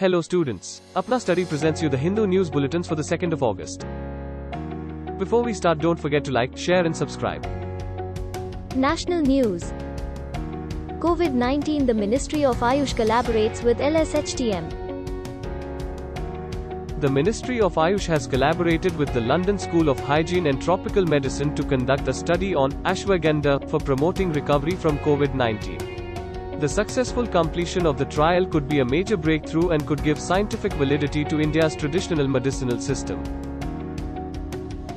Hello students, Apna Study presents you the Hindu news bulletins for the 2nd of August. Before we start, don't forget to like, share and subscribe. National news. COVID-19. The Ministry of Ayush collaborates with LSHTM. The Ministry of Ayush has collaborated with the London School of Hygiene and Tropical Medicine to conduct a study on ashwagandha for promoting recovery from COVID-19. The successful completion of the trial could be a major breakthrough and could give scientific validity to India's traditional medicinal system.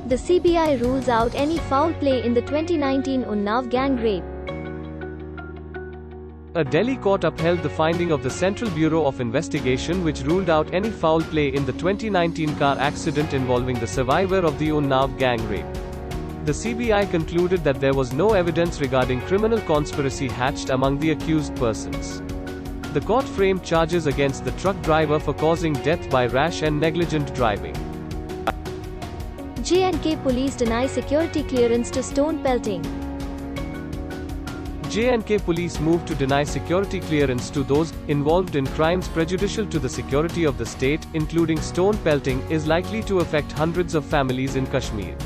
The CBI rules out any foul play in the 2019 Unnao gang rape. A Delhi court upheld the finding of the Central Bureau of Investigation, which ruled out any foul play in the 2019 car accident involving the survivor of the Unnao gang rape. The CBI concluded that there was no evidence regarding criminal conspiracy hatched among the accused persons. The court framed charges against the truck driver for causing death by rash and negligent driving. J&K police deny security clearance to stone pelting. J&K police moved to deny security clearance to those involved in crimes prejudicial to the security of the state, including stone pelting, is likely to affect hundreds of families in Kashmir.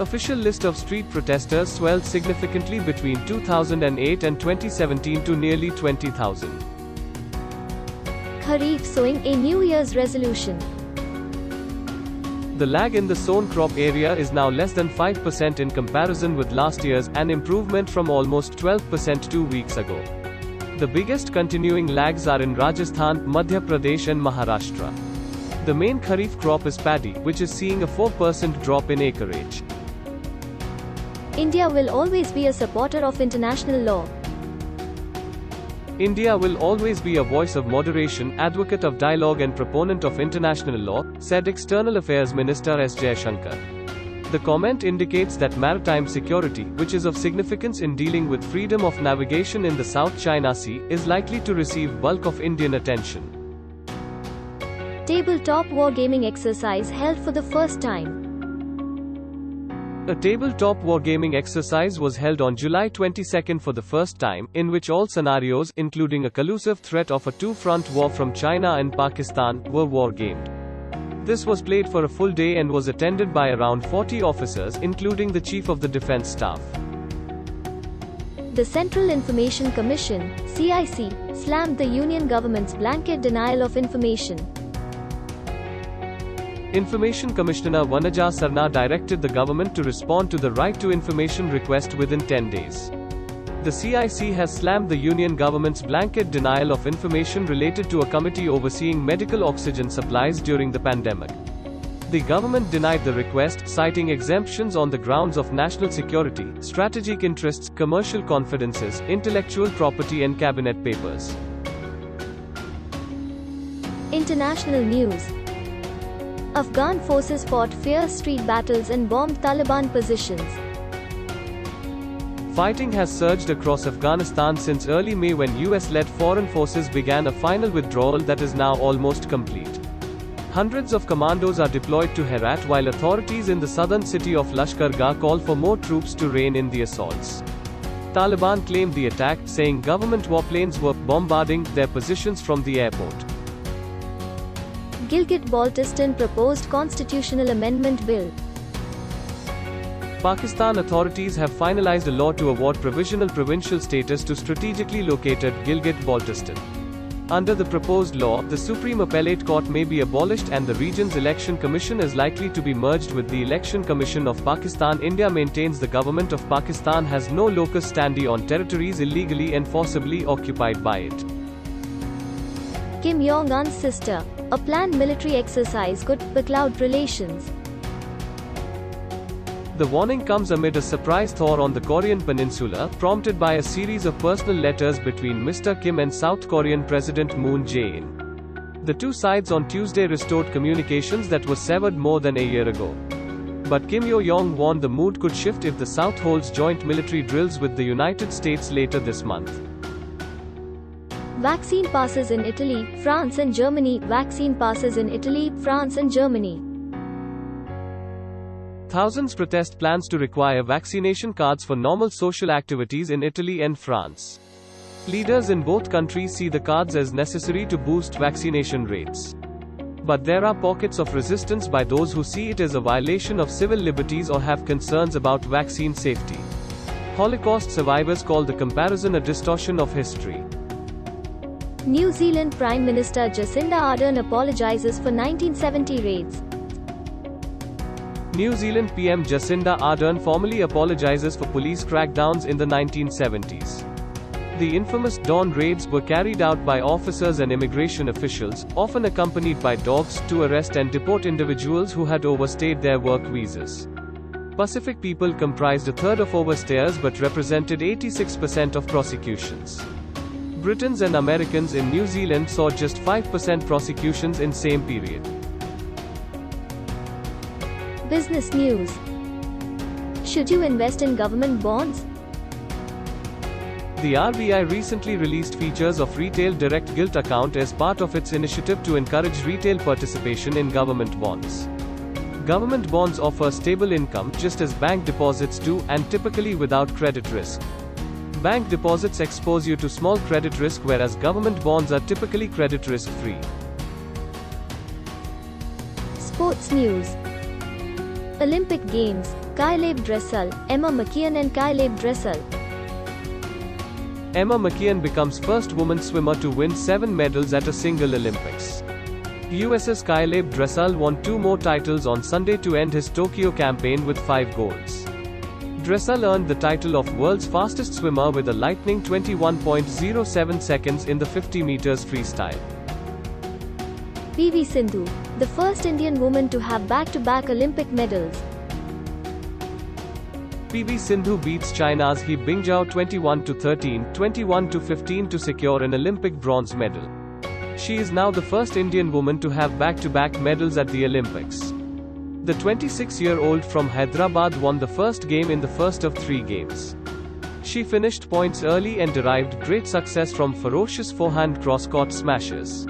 Official list of street protesters swelled significantly between 2008 and 2017 to nearly 20,000. Kharif sowing, a New Year's resolution. The lag in the sown crop area is now less than 5% in comparison with last year's, an improvement from almost 12% 2 weeks ago. The biggest continuing lags are in Rajasthan, Madhya Pradesh and Maharashtra. The main Kharif crop is paddy, which is seeing a 4% drop in acreage. India will always be a supporter of international law. India will always be a voice of moderation, advocate of dialogue and proponent of international law, said External Affairs Minister S. Jaishankar. The comment indicates that maritime security, which is of significance in dealing with freedom of navigation in the South China Sea, is likely to receive bulk of Indian attention. Tabletop wargaming exercise held for the first time. A tabletop wargaming exercise was held on July 22 for the first time, in which all scenarios, including a collusive threat of a two-front war from China and Pakistan, were wargamed. This was played for a full day and was attended by around 40 officers, including the Chief of the Defence Staff. The Central Information Commission, CIC, slammed the Union government's blanket denial of information. Information Commissioner Vanaja Sarna directed the government to respond to the right to information request within 10 days. The CIC has slammed the Union government's blanket denial of information related to a committee overseeing medical oxygen supplies during the pandemic. The government denied the request, citing exemptions on the grounds of national security, strategic interests, commercial confidences, intellectual property and cabinet papers. International news. Afghan forces fought fierce street battles and bombed Taliban positions. Fighting has surged across Afghanistan since early May when US-led foreign forces began a final withdrawal that is now almost complete. Hundreds of commandos are deployed to Herat while authorities in the southern city of Lashkar Gah call for more troops to rein in the assaults. Taliban claimed the attack, saying government warplanes were bombarding their positions from the airport. Gilgit-Baltistan proposed constitutional amendment bill. Pakistan authorities have finalized a law to award provisional provincial status to strategically located Gilgit-Baltistan. Under the proposed law, the Supreme Appellate Court may be abolished and the region's election commission is likely to be merged with the Election Commission of Pakistan. India maintains the government of Pakistan has no locus standi on territories illegally and forcibly occupied by it. Kim Jong-un's sister. A planned military exercise could becloud relations. The warning comes amid a surprise thaw on the Korean peninsula, prompted by a series of personal letters between Mr. Kim and South Korean President Moon Jae-in. The two sides on Tuesday restored communications that was severed more than a year ago. But Kim Yo-jong warned the mood could shift if the South holds joint military drills with the United States later this month. Vaccine passes in Italy, France and Germany. Vaccine passes in Italy, France and Germany. Thousands protest plans to require vaccination cards for normal social activities in Italy and France. Leaders in both countries see the cards as necessary to boost vaccination rates. But there are pockets of resistance by those who see it as a violation of civil liberties or have concerns about vaccine safety. Holocaust survivors call the comparison a distortion of history. New Zealand Prime Minister Jacinda Ardern apologizes for 1970 raids. New Zealand PM Jacinda Ardern formally apologizes for police crackdowns in the 1970s. The infamous Dawn raids were carried out by officers and immigration officials, often accompanied by dogs, to arrest and deport individuals who had overstayed their work visas. Pacific people comprised a third of overstayers but represented 86% of prosecutions. Britons and Americans in New Zealand saw just 5% prosecutions in same period. Business news. Should you invest in government bonds? The RBI recently released features of Retail Direct Gilt Account as part of its initiative to encourage retail participation in government bonds. Government bonds offer stable income, just as bank deposits do, and typically without credit risk. Bank deposits expose you to small credit risk, whereas government bonds are typically credit risk-free. Sports news. Olympic Games, Caleb Dressel, Emma McKeon and Caleb Dressel. Emma McKeon becomes first woman swimmer to win 7 medals at a single Olympics. US's Caleb Dressel won 2 more titles on Sunday to end his Tokyo campaign with 5 golds. Dressel earned the title of world's fastest swimmer with a lightning 21.07 seconds in the 50 meters freestyle. PV Sindhu, the first Indian woman to have back-to-back Olympic medals. PV Sindhu beats China's He Bingzhou 21-13, 21-15 to secure an Olympic bronze medal. She is now the first Indian woman to have back-to-back medals at the Olympics. The 26-year-old from Hyderabad won the first game in the first of 3 games. She finished points early and derived great success from ferocious forehand cross-court smashes.